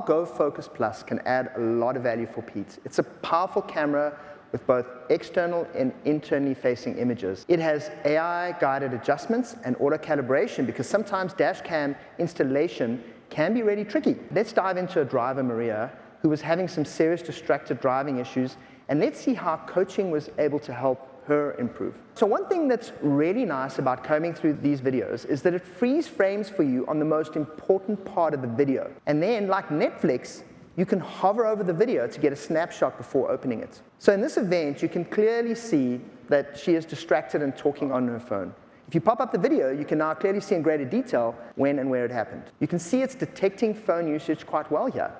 Go Focus Plus can add a lot of value for Pete. It's a powerful camera with both external and internally facing images. It has AI-guided adjustments and auto-calibration because sometimes dashcam installation can be really tricky. Let's dive into a driver, Maria, who was having some serious distracted driving issues, and let's see how coaching was able to help her improve. So one thing that's really nice about combing through these videos is that it frees frames for you on the most important part of the video. And then, like Netflix, you can hover over the video to get a snapshot before opening it. So in this event, you can clearly see that she is distracted and talking on her phone. If you pop up the video, you can now clearly see in greater detail when and where it happened. You can see it's detecting phone usage quite well here,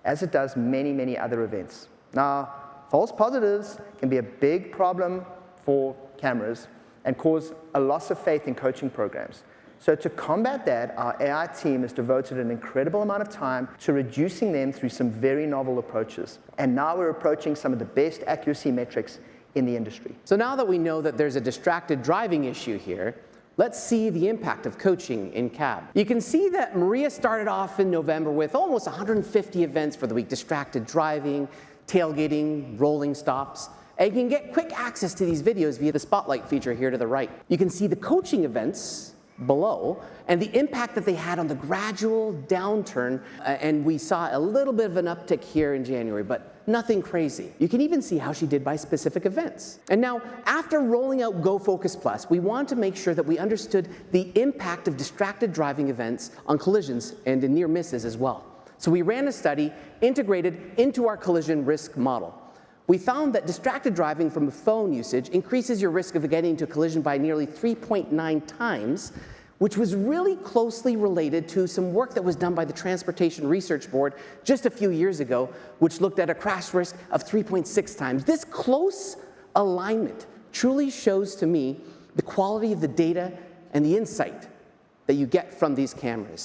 as it does many, many other events. Now, false positives can be a big problem for cameras and cause a loss of faith in coaching programs. So to combat that, our AI team has devoted an incredible amount of time to reducing them through some very novel approaches. And now we're approaching some of the best accuracy metrics in the industry. So now that we know that there's a distracted driving issue here, let's see the impact of coaching in cab. You can see that Maria started off in November with almost 150 events for the week: distracted driving, tailgating, rolling stops. And you can get quick access to these videos via the spotlight feature here to the right. You can see the coaching events below and the impact that they had on the gradual downturn, and we saw a little bit of an uptick here in January, but nothing crazy. You can even see how she did by specific events. And now, after rolling out Go Focus Plus, we wanted to make sure that we understood the impact of distracted driving events on collisions and in near misses as well. So we ran a study integrated into our collision risk model. We found that distracted driving from phone usage increases your risk of getting into a collision by nearly 3.9 times, which was really closely related to some work that was done by the Transportation Research Board just a few years ago, which looked at a crash risk of 3.6 times. This close alignment truly shows to me the quality of the data and the insight that you get from these cameras.